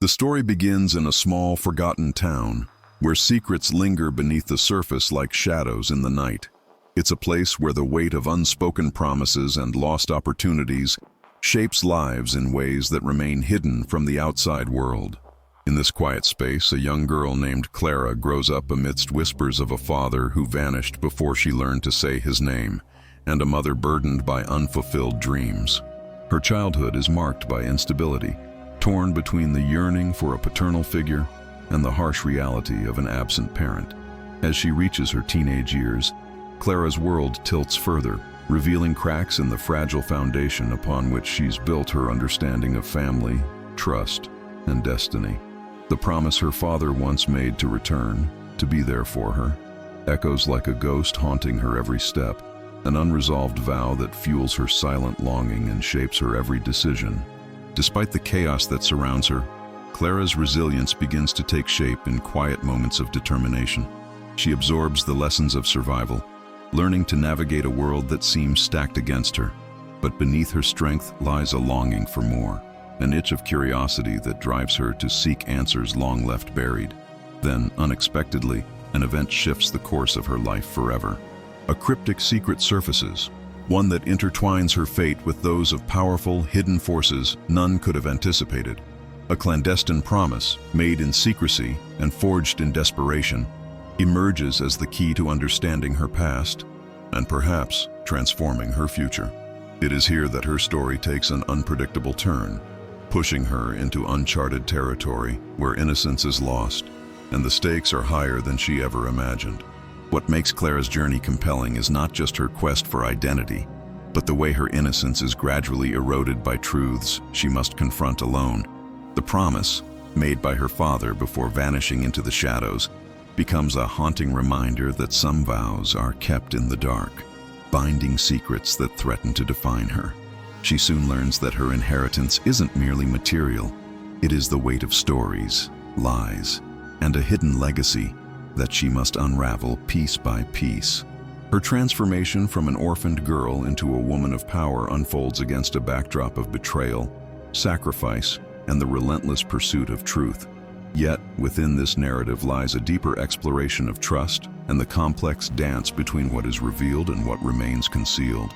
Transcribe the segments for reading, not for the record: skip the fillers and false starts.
story begins in a small, forgotten town, where secrets linger beneath the surface like shadows in the night. It's a place where the weight of unspoken promises and lost opportunities shapes lives in ways that remain hidden from the outside world. In this quiet space, a young girl named Clara grows up amidst whispers of a father who vanished before she learned to say his name, and a mother burdened by unfulfilled dreams. Her childhood is marked by instability, torn between the yearning for a paternal figure and the harsh reality of an absent parent. As she reaches her teenage years, Clara's world tilts further, revealing cracks in the fragile foundation upon which she's built her understanding of family, trust, and destiny. The promise her father once made to return, to be there for her, echoes like a ghost haunting her every step, an unresolved vow that fuels her silent longing and shapes her every decision. Despite the chaos that surrounds her, Clara's resilience begins to take shape in quiet moments of determination. She absorbs the lessons of survival, learning to navigate a world that seems stacked against her. But beneath her strength lies a longing for more, an itch of curiosity that drives her to seek answers long left buried. Then, unexpectedly, an event shifts the course of her life forever. A cryptic secret surfaces, one that intertwines her fate with those of powerful, hidden forces none could have anticipated. A clandestine promise, made in secrecy and forged in desperation, emerges as the key to understanding her past and perhaps transforming her future. It is here that her story takes an unpredictable turn, pushing her into uncharted territory where innocence is lost and the stakes are higher than she ever imagined. What makes Clara's journey compelling is not just her quest for identity, but the way her innocence is gradually eroded by truths she must confront alone. The promise, made by her father before vanishing into the shadows, becomes a haunting reminder that some vows are kept in the dark, binding secrets that threaten to define her. She soon learns that her inheritance isn't merely material. It is the weight of stories, lies, and a hidden legacy that she must unravel piece by piece. Her transformation from an orphaned girl into a woman of power unfolds against a backdrop of betrayal, sacrifice, and the relentless pursuit of truth. Yet, within this narrative lies a deeper exploration of trust and the complex dance between what is revealed and what remains concealed,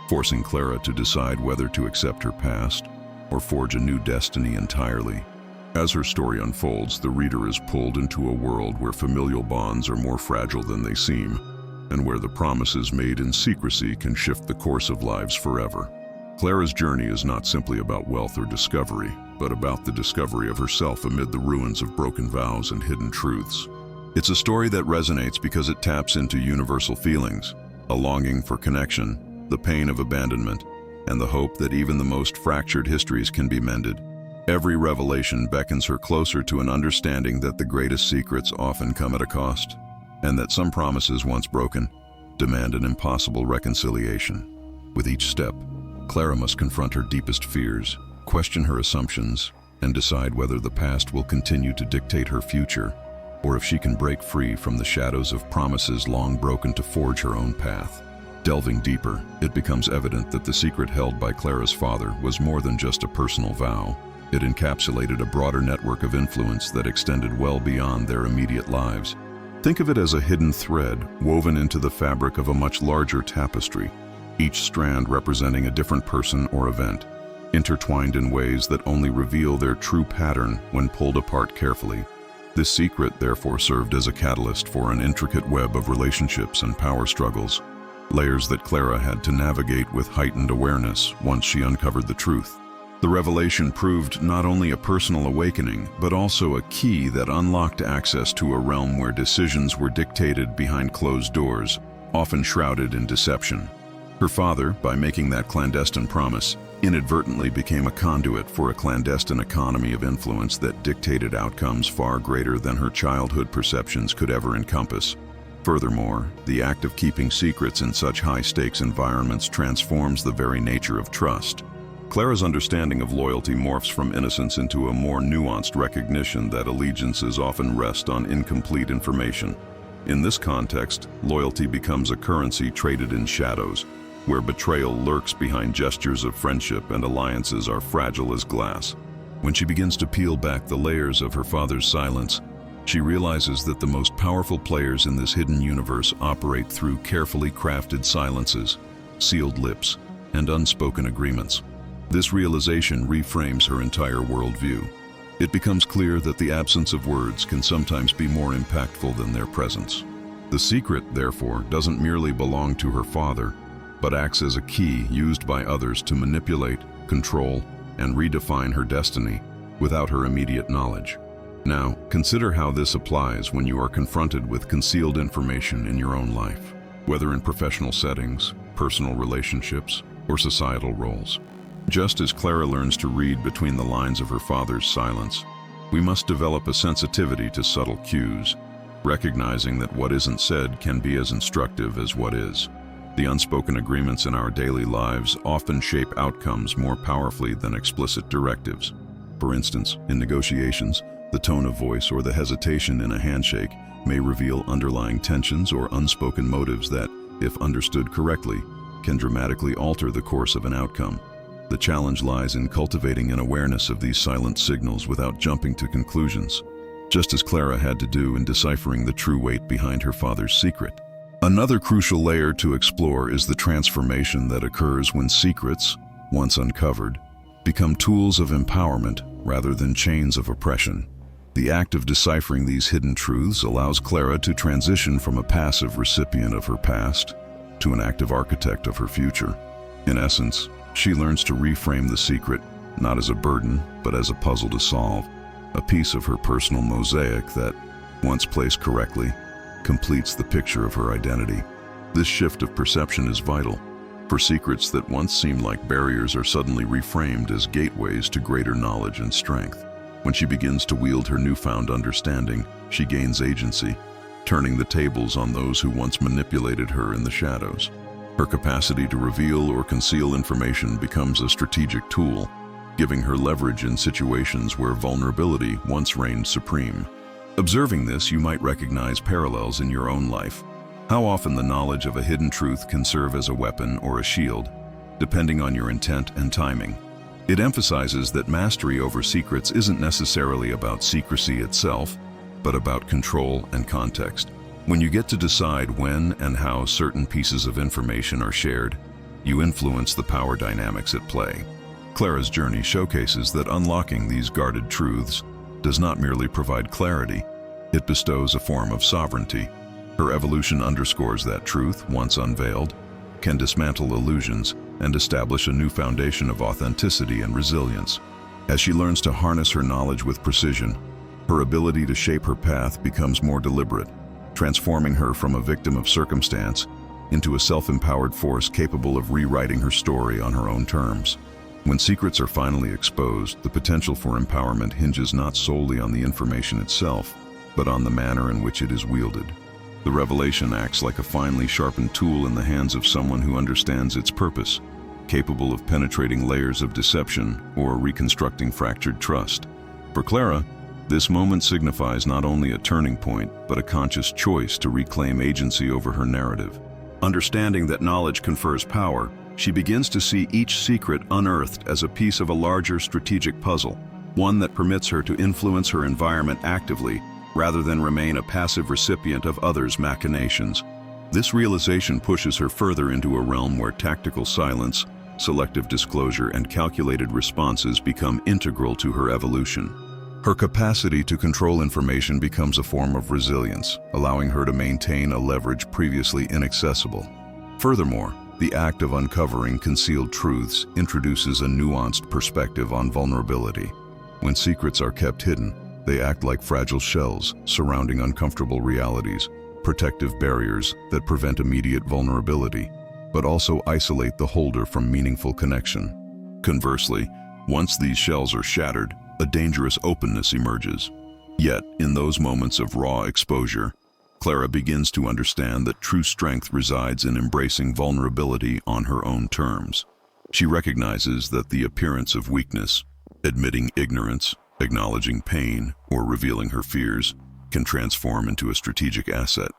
forcing Clara to decide whether to accept her past or forge a new destiny entirely. As her story unfolds, the reader is pulled into a world where familial bonds are more fragile than they seem, and where the promises made in secrecy can shift the course of lives forever. Clara's journey is not simply about wealth or discovery, but about the discovery of herself amid the ruins of broken vows and hidden truths. It's a story that resonates because it taps into universal feelings, a longing for connection, the pain of abandonment, and the hope that even the most fractured histories can be mended. Every revelation beckons her closer to an understanding that the greatest secrets often come at a cost, and that some promises once broken demand an impossible reconciliation. With each step, Clara must confront her deepest fears, question her assumptions, and decide whether the past will continue to dictate her future, or if she can break free from the shadows of promises long broken to forge her own path. Delving deeper, it becomes evident that the secret held by Clara's father was more than just a personal vow. It encapsulated a broader network of influence that extended well beyond their immediate lives. Think of it as a hidden thread woven into the fabric of a much larger tapestry, each strand representing a different person or event, intertwined in ways that only reveal their true pattern when pulled apart carefully. This secret therefore served as a catalyst for an intricate web of relationships and power struggles, layers that Clara had to navigate with heightened awareness once she uncovered the truth. The revelation proved not only a personal awakening, but also a key that unlocked access to a realm where decisions were dictated behind closed doors, often shrouded in deception. Her father, by making that clandestine promise, inadvertently became a conduit for a clandestine economy of influence that dictated outcomes far greater than her childhood perceptions could ever encompass. Furthermore, the act of keeping secrets in such high-stakes environments transforms the very nature of trust. Clara's understanding of loyalty morphs from innocence into a more nuanced recognition that allegiances often rest on incomplete information. In this context, loyalty becomes a currency traded in shadows, where betrayal lurks behind gestures of friendship and alliances are fragile as glass. When she begins to peel back the layers of her father's silence, she realizes that the most powerful players in this hidden universe operate through carefully crafted silences, sealed lips, and unspoken agreements. This realization reframes her entire worldview. It becomes clear that the absence of words can sometimes be more impactful than their presence. The secret, therefore, doesn't merely belong to her father, but acts as a key used by others to manipulate, control, and redefine her destiny without her immediate knowledge. Now, consider how this applies when you are confronted with concealed information in your own life, whether in professional settings, personal relationships, or societal roles. Just as Clara learns to read between the lines of her father's silence, we must develop a sensitivity to subtle cues, recognizing that what isn't said can be as instructive as what is. The unspoken agreements in our daily lives often shape outcomes more powerfully than explicit directives. For instance, in negotiations, the tone of voice or the hesitation in a handshake may reveal underlying tensions or unspoken motives that, if understood correctly, can dramatically alter the course of an outcome. The challenge lies in cultivating an awareness of these silent signals without jumping to conclusions, just as Clara had to do in deciphering the true weight behind her father's secret. Another crucial layer to explore is the transformation that occurs when secrets, once uncovered, become tools of empowerment rather than chains of oppression. The act of deciphering these hidden truths allows Clara to transition from a passive recipient of her past to an active architect of her future. In essence, she learns to reframe the secret not as a burden, but as a puzzle to solve, a piece of her personal mosaic that, once placed correctly, completes the picture of her identity. This shift of perception is vital, for secrets that once seemed like barriers are suddenly reframed as gateways to greater knowledge and strength. When she begins to wield her newfound understanding, she gains agency, turning the tables on those who once manipulated her in the shadows. Her capacity to reveal or conceal information becomes a strategic tool, giving her leverage in situations where vulnerability once reigned supreme. Observing this, you might recognize parallels in your own life. How often the knowledge of a hidden truth can serve as a weapon or a shield, depending on your intent and timing. It emphasizes that mastery over secrets isn't necessarily about secrecy itself, but about control and context. When you get to decide when and how certain pieces of information are shared, you influence the power dynamics at play. Clara's journey showcases that unlocking these guarded truths does not merely provide clarity, it bestows a form of sovereignty. Her evolution underscores that truth, once unveiled, can dismantle illusions and establish a new foundation of authenticity and resilience. As she learns to harness her knowledge with precision, her ability to shape her path becomes more deliberate, transforming her from a victim of circumstance into a self-empowered force capable of rewriting her story on her own terms. When secrets are finally exposed, the potential for empowerment hinges not solely on the information itself, but on the manner in which it is wielded. The revelation acts like a finely sharpened tool in the hands of someone who understands its purpose, capable of penetrating layers of deception or reconstructing fractured trust. For Clara, this moment signifies not only a turning point, but a conscious choice to reclaim agency over her narrative. Understanding that knowledge confers power, she begins to see each secret unearthed as a piece of a larger strategic puzzle, one that permits her to influence her environment actively rather than remain a passive recipient of others' machinations. This realization pushes her further into a realm where tactical silence, selective disclosure, and calculated responses become integral to her evolution. Her capacity to control information becomes a form of resilience, allowing her to maintain a leverage previously inaccessible. Furthermore, the act of uncovering concealed truths introduces a nuanced perspective on vulnerability. When secrets are kept hidden, they act like fragile shells surrounding uncomfortable realities, protective barriers that prevent immediate vulnerability, but also isolate the holder from meaningful connection. Conversely, once these shells are shattered, a dangerous openness emerges. Yet, in those moments of raw exposure, Clara begins to understand that true strength resides in embracing vulnerability on her own terms. She recognizes that the appearance of weakness, admitting ignorance, acknowledging pain, or revealing her fears, can transform into a strategic asset.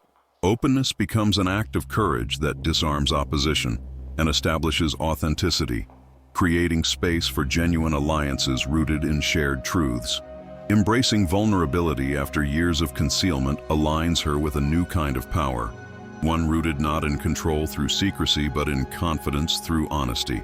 Openness becomes an act of courage that disarms opposition and establishes authenticity, creating space for genuine alliances rooted in shared truths. Embracing vulnerability after years of concealment aligns her with a new kind of power, one rooted not in control through secrecy but in confidence through honesty.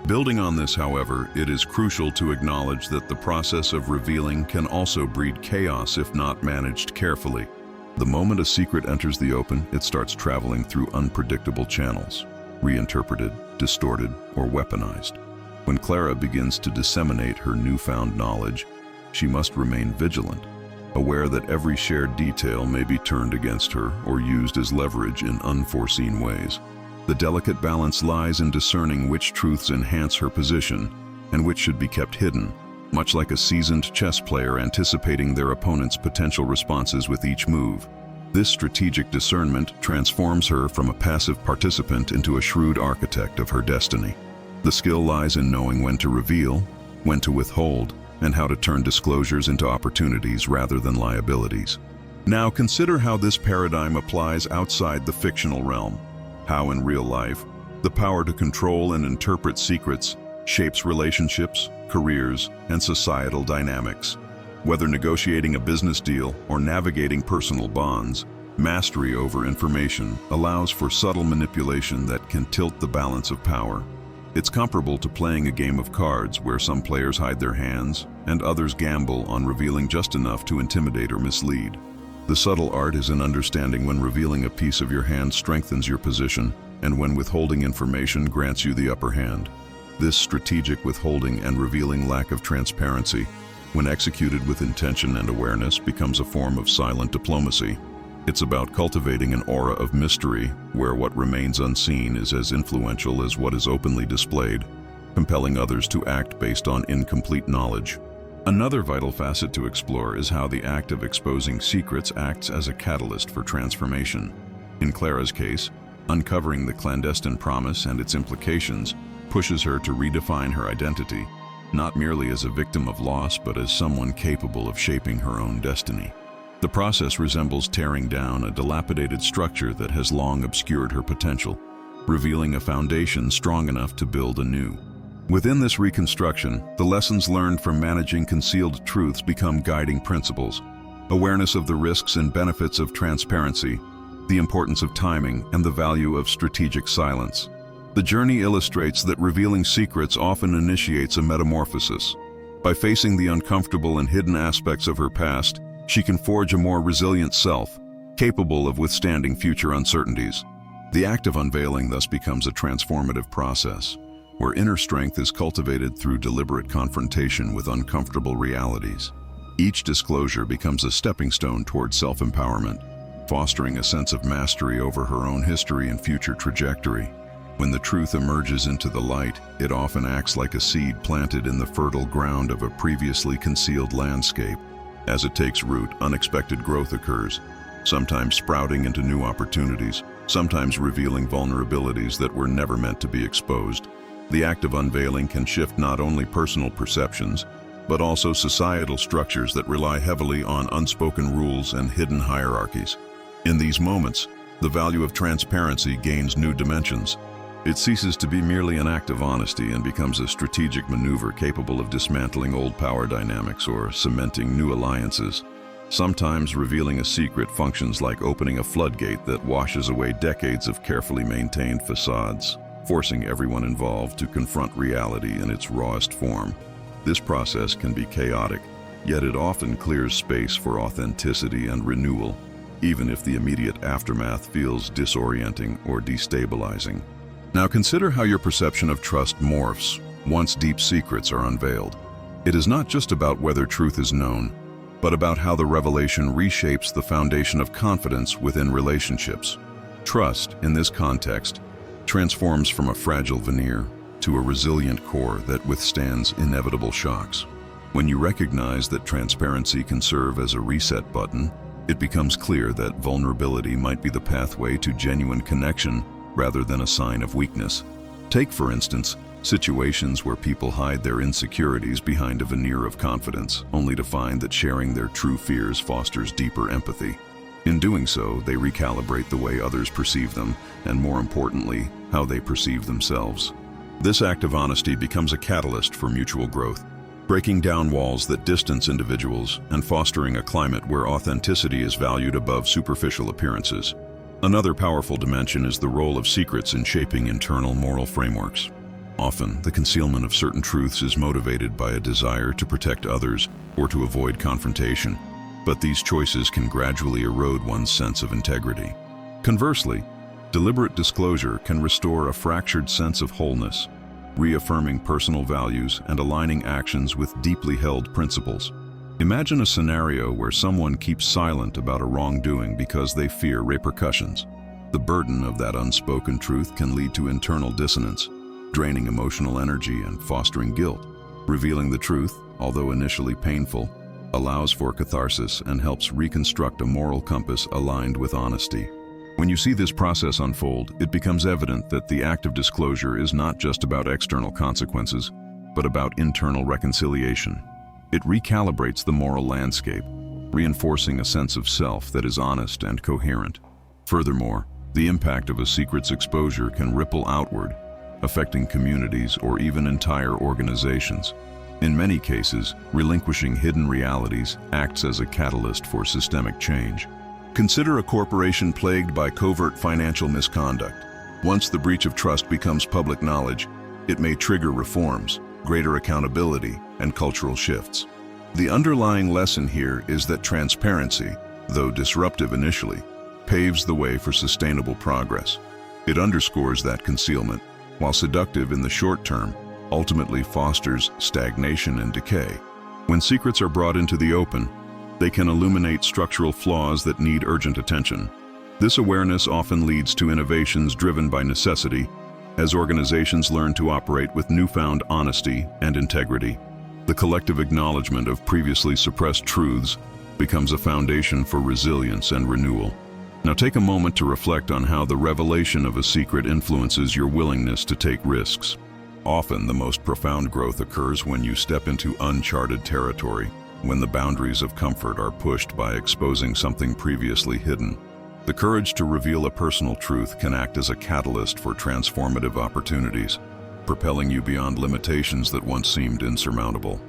Building on this, however, it is crucial to acknowledge that the process of revealing can also breed chaos if not managed carefully. The moment a secret enters the open, it starts traveling through unpredictable channels, reinterpreted, distorted, or weaponized. When Clara begins to disseminate her newfound knowledge, she must remain vigilant, aware that every shared detail may be turned against her or used as leverage in unforeseen ways. The delicate balance lies in discerning which truths enhance her position and which should be kept hidden, much like a seasoned chess player anticipating their opponent's potential responses with each move. This strategic discernment transforms her from a passive participant into a shrewd architect of her destiny. The skill lies in knowing when to reveal, when to withhold, and how to turn disclosures into opportunities rather than liabilities. Now consider how this paradigm applies outside the fictional realm. How in real life, the power to control and interpret secrets shapes relationships, careers, and societal dynamics. Whether negotiating a business deal or navigating personal bonds, mastery over information allows for subtle manipulation that can tilt the balance of power. It's comparable to playing a game of cards where some players hide their hands and others gamble on revealing just enough to intimidate or mislead. The subtle art is in understanding when revealing a piece of your hand strengthens your position and when withholding information grants you the upper hand. This strategic withholding and revealing lack of transparency, when executed with intention and awareness, becomes a form of silent diplomacy. It's about cultivating an aura of mystery where what remains unseen is as influential as what is openly displayed, compelling others to act based on incomplete knowledge. Another vital facet to explore is how the act of exposing secrets acts as a catalyst for transformation. In Clara's case, uncovering the clandestine promise and its implications pushes her to redefine her identity, not merely as a victim of loss but as someone capable of shaping her own destiny. The process resembles tearing down a dilapidated structure that has long obscured her potential, revealing a foundation strong enough to build anew. Within this reconstruction, the lessons learned from managing concealed truths become guiding principles. Awareness of the risks and benefits of transparency, the importance of timing, and the value of strategic silence. The journey illustrates that revealing secrets often initiates a metamorphosis. By facing the uncomfortable and hidden aspects of her past, she can forge a more resilient self, capable of withstanding future uncertainties. The act of unveiling thus becomes a transformative process, where inner strength is cultivated through deliberate confrontation with uncomfortable realities. Each disclosure becomes a stepping stone toward self-empowerment, fostering a sense of mastery over her own history and future trajectory. When the truth emerges into the light, it often acts like a seed planted in the fertile ground of a previously concealed landscape. As it takes root, unexpected growth occurs, sometimes sprouting into new opportunities, sometimes revealing vulnerabilities that were never meant to be exposed. The act of unveiling can shift not only personal perceptions, but also societal structures that rely heavily on unspoken rules and hidden hierarchies. In these moments, the value of transparency gains new dimensions. It ceases to be merely an act of honesty and becomes a strategic maneuver capable of dismantling old power dynamics or cementing new alliances. Sometimes revealing a secret functions like opening a floodgate that washes away decades of carefully maintained facades, forcing everyone involved to confront reality in its rawest form. This process can be chaotic, yet it often clears space for authenticity and renewal, even if the immediate aftermath feels disorienting or destabilizing. Now consider how your perception of trust morphs once deep secrets are unveiled. It is not just about whether truth is known, but about how the revelation reshapes the foundation of confidence within relationships. Trust, in this context, transforms from a fragile veneer to a resilient core that withstands inevitable shocks. When you recognize that transparency can serve as a reset button, it becomes clear that vulnerability might be the pathway to genuine connection rather than a sign of weakness. Take, for instance, situations where people hide their insecurities behind a veneer of confidence, only to find that sharing their true fears fosters deeper empathy. In doing so, they recalibrate the way others perceive them, and more importantly, how they perceive themselves. This act of honesty becomes a catalyst for mutual growth, breaking down walls that distance individuals and fostering a climate where authenticity is valued above superficial appearances. Another powerful dimension is the role of secrets in shaping internal moral frameworks. Often, the concealment of certain truths is motivated by a desire to protect others or to avoid confrontation, but these choices can gradually erode one's sense of integrity. Conversely, deliberate disclosure can restore a fractured sense of wholeness, reaffirming personal values and aligning actions with deeply held principles. Imagine a scenario where someone keeps silent about a wrongdoing because they fear repercussions. The burden of that unspoken truth can lead to internal dissonance, draining emotional energy and fostering guilt. Revealing the truth, although initially painful, allows for catharsis and helps reconstruct a moral compass aligned with honesty. When you see this process unfold, it becomes evident that the act of disclosure is not just about external consequences, but about internal reconciliation. It recalibrates the moral landscape, reinforcing a sense of self that is honest and coherent. Furthermore, the impact of a secret's exposure can ripple outward, affecting communities or even entire organizations. In many cases, relinquishing hidden realities acts as a catalyst for systemic change. Consider a corporation plagued by covert financial misconduct. Once the breach of trust becomes public knowledge, it may trigger reforms, greater accountability, and cultural shifts. The underlying lesson here is that transparency, though disruptive initially, paves the way for sustainable progress. It underscores that concealment, while seductive in the short term, ultimately fosters stagnation and decay. When secrets are brought into the open, they can illuminate structural flaws that need urgent attention. This awareness often leads to innovations driven by necessity, as organizations learn to operate with newfound honesty and integrity. The collective acknowledgement of previously suppressed truths becomes a foundation for resilience and renewal. Now take a moment to reflect on how the revelation of a secret influences your willingness to take risks. Often, the most profound growth occurs when you step into uncharted territory, when the boundaries of comfort are pushed by exposing something previously hidden. The courage to reveal a personal truth can act as a catalyst for transformative opportunities, propelling you beyond limitations that once seemed insurmountable.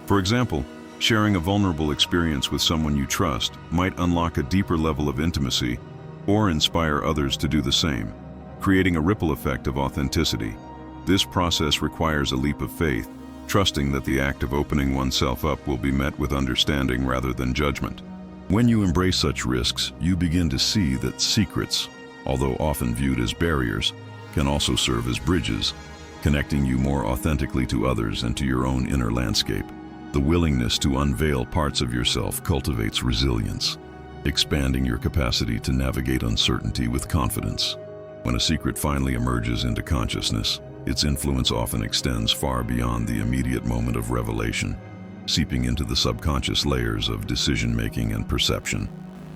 For example, sharing a vulnerable experience with someone you trust might unlock a deeper level of intimacy or inspire others to do the same, creating a ripple effect of authenticity. This process requires a leap of faith, trusting that the act of opening oneself up will be met with understanding rather than judgment. When you embrace such risks, you begin to see that secrets, although often viewed as barriers, can also serve as bridges, connecting you more authentically to others and to your own inner landscape. The willingness to unveil parts of yourself cultivates resilience, expanding your capacity to navigate uncertainty with confidence. When a secret finally emerges into consciousness, its influence often extends far beyond the immediate moment of revelation, seeping into the subconscious layers of decision-making and perception.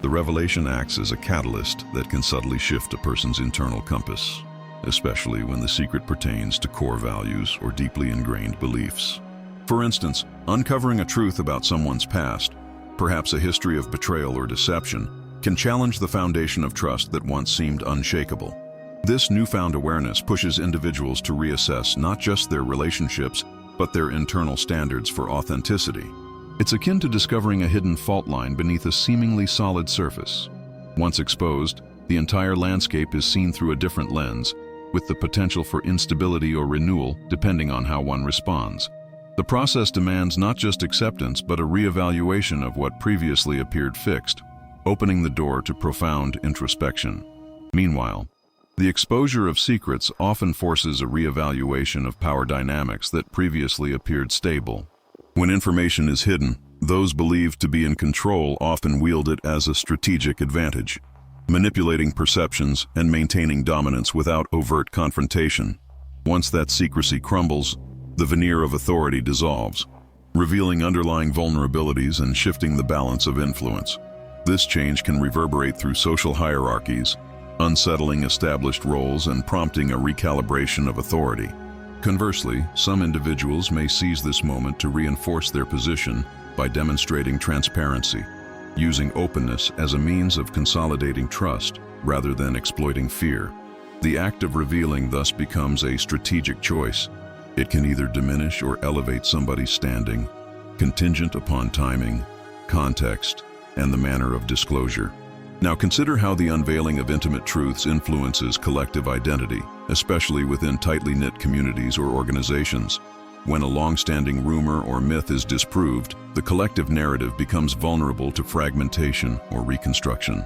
The revelation acts as a catalyst that can subtly shift a person's internal compass, especially when the secret pertains to core values or deeply ingrained beliefs. For instance, uncovering a truth about someone's past, perhaps a history of betrayal or deception, can challenge the foundation of trust that once seemed unshakable. This newfound awareness pushes individuals to reassess not just their relationships, but their internal standards for authenticity. It's akin to discovering a hidden fault line beneath a seemingly solid surface. Once exposed, the entire landscape is seen through a different lens, with the potential for instability or renewal depending on how one responds. The process demands not just acceptance, but a reevaluation of what previously appeared fixed, opening the door to profound introspection. Meanwhile, the exposure of secrets often forces a reevaluation of power dynamics that previously appeared stable. When information is hidden, those believed to be in control often wield it as a strategic advantage, manipulating perceptions and maintaining dominance without overt confrontation. Once that secrecy crumbles, the veneer of authority dissolves, revealing underlying vulnerabilities and shifting the balance of influence. This change can reverberate through social hierarchies, unsettling established roles and prompting a recalibration of authority. Conversely, some individuals may seize this moment to reinforce their position by demonstrating transparency, using openness as a means of consolidating trust rather than exploiting fear. The act of revealing thus becomes a strategic choice. It can either diminish or elevate somebody's standing, contingent upon timing, context, and the manner of disclosure. Now consider how the unveiling of intimate truths influences collective identity, especially within tightly knit communities or organizations. When a long-standing rumor or myth is disproved, the collective narrative becomes vulnerable to fragmentation or reconstruction.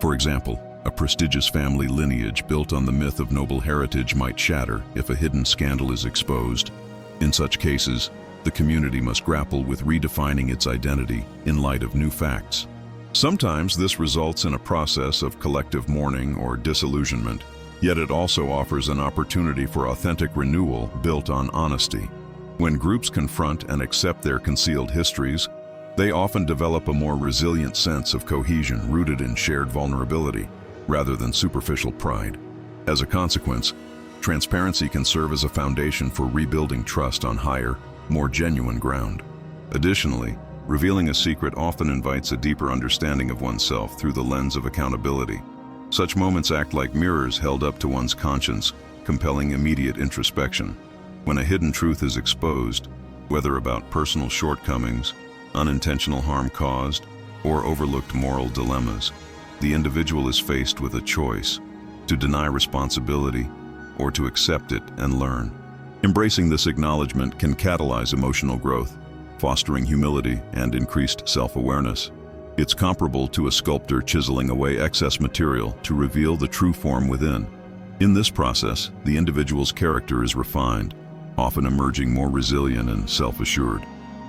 For example, a prestigious family lineage built on the myth of noble heritage might shatter if a hidden scandal is exposed. In such cases, the community must grapple with redefining its identity in light of new facts. Sometimes this results in a process of collective mourning or disillusionment, yet it also offers an opportunity for authentic renewal built on honesty. When groups confront and accept their concealed histories, they often develop a more resilient sense of cohesion rooted in shared vulnerability, rather than superficial pride. As a consequence, transparency can serve as a foundation for rebuilding trust on higher, more genuine ground. Additionally, revealing a secret often invites a deeper understanding of oneself through the lens of accountability. Such moments act like mirrors held up to one's conscience, compelling immediate introspection. When a hidden truth is exposed, whether about personal shortcomings, unintentional harm caused, or overlooked moral dilemmas, the individual is faced with a choice: to deny responsibility or to accept it and learn. Embracing this acknowledgement can catalyze emotional growth, fostering humility and increased self-awareness. It's comparable to a sculptor chiseling away excess material to reveal the true form within. In this process, the individual's character is refined, often emerging more resilient and self-assured.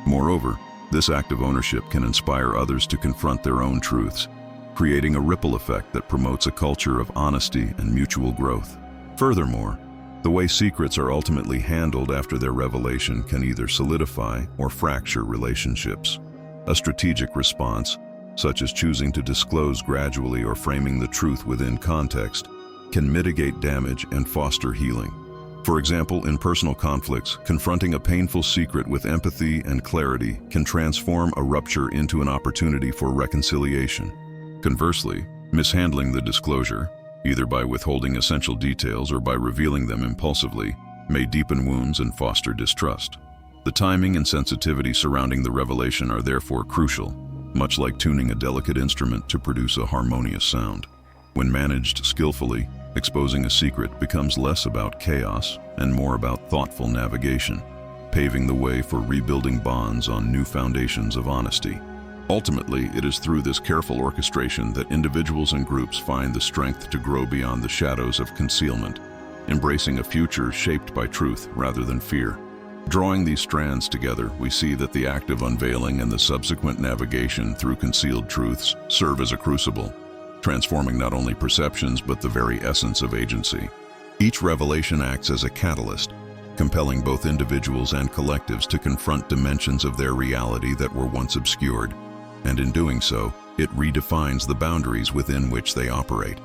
Moreover, this act of ownership can inspire others to confront their own truths, creating a ripple effect that promotes a culture of honesty and mutual growth. Furthermore, the way secrets are ultimately handled after their revelation can either solidify or fracture relationships. A strategic response, such as choosing to disclose gradually or framing the truth within context, can mitigate damage and foster healing. For example, in personal conflicts, confronting a painful secret with empathy and clarity can transform a rupture into an opportunity for reconciliation. Conversely, mishandling the disclosure, either by withholding essential details or by revealing them impulsively, may deepen wounds and foster distrust. The timing and sensitivity surrounding the revelation are therefore crucial, much like tuning a delicate instrument to produce a harmonious sound. When managed skillfully, exposing a secret becomes less about chaos and more about thoughtful navigation, paving the way for rebuilding bonds on new foundations of honesty. Ultimately, it is through this careful orchestration that individuals and groups find the strength to grow beyond the shadows of concealment, embracing a future shaped by truth rather than fear. Drawing these strands together, we see that the act of unveiling and the subsequent navigation through concealed truths serve as a crucible, transforming not only perceptions but the very essence of agency. Each revelation acts as a catalyst, compelling both individuals and collectives to confront dimensions of their reality that were once obscured, and in doing so, it redefines the boundaries within which they operate.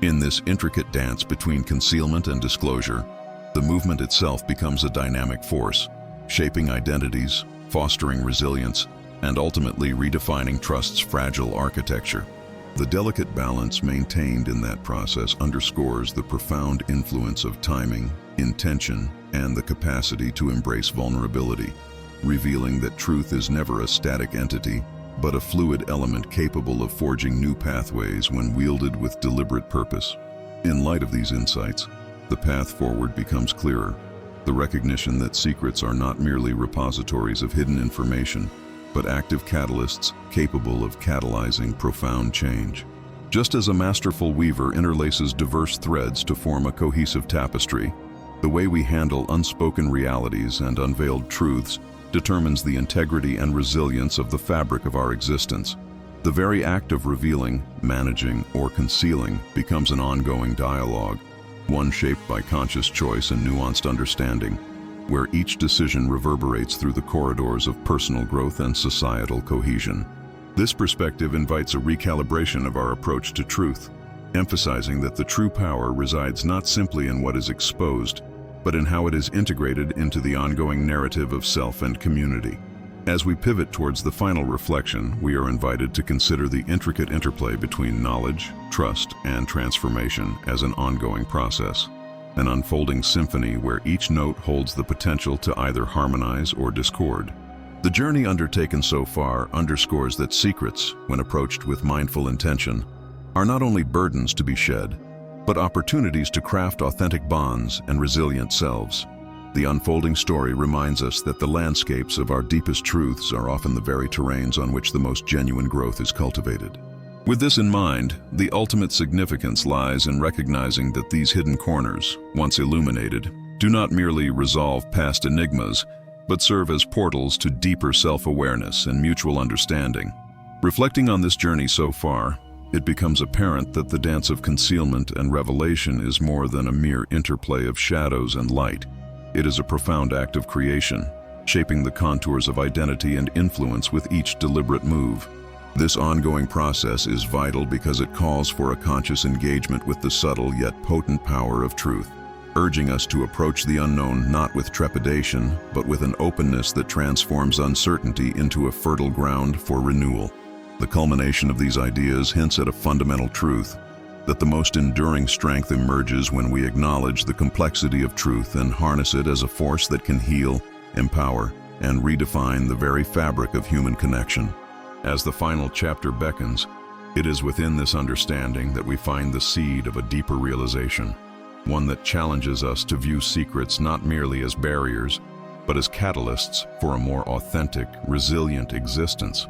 In this intricate dance between concealment and disclosure, the movement itself becomes a dynamic force, shaping identities, fostering resilience, and ultimately redefining trust's fragile architecture. The delicate balance maintained in that process underscores the profound influence of timing, intention, and the capacity to embrace vulnerability, revealing that truth is never a static entity, but a fluid element capable of forging new pathways when wielded with deliberate purpose. In light of these insights, the path forward becomes clearer, the recognition that secrets are not merely repositories of hidden information, but active catalysts capable of catalyzing profound change. Just as a masterful weaver interlaces diverse threads to form a cohesive tapestry, the way we handle unspoken realities and unveiled truths determines the integrity and resilience of the fabric of our existence. The very act of revealing, managing, or concealing becomes an ongoing dialogue, one shaped by conscious choice and nuanced understanding, where each decision reverberates through the corridors of personal growth and societal cohesion. This perspective invites a recalibration of our approach to truth, emphasizing that the true power resides not simply in what is exposed, but in how it is integrated into the ongoing narrative of self and community. As we pivot towards the final reflection, we are invited to consider the intricate interplay between knowledge, trust, and transformation as an ongoing process, an unfolding symphony where each note holds the potential to either harmonize or discord. The journey undertaken so far underscores that secrets, when approached with mindful intention, are not only burdens to be shed, but opportunities to craft authentic bonds and resilient selves. The unfolding story reminds us that the landscapes of our deepest truths are often the very terrains on which the most genuine growth is cultivated. With this in mind, the ultimate significance lies in recognizing that these hidden corners, once illuminated, do not merely resolve past enigmas, but serve as portals to deeper self-awareness and mutual understanding. Reflecting on this journey so far, it becomes apparent that the dance of concealment and revelation is more than a mere interplay of shadows and light. It is a profound act of creation, shaping the contours of identity and influence with each deliberate move. This ongoing process is vital because it calls for a conscious engagement with the subtle yet potent power of truth, urging us to approach the unknown not with trepidation, but with an openness that transforms uncertainty into a fertile ground for renewal. The culmination of these ideas hints at a fundamental truth, that the most enduring strength emerges when we acknowledge the complexity of truth and harness it as a force that can heal, empower, and redefine the very fabric of human connection. As the final chapter beckons, it is within this understanding that we find the seed of a deeper realization, one that challenges us to view secrets not merely as barriers, but as catalysts for a more authentic, resilient existence.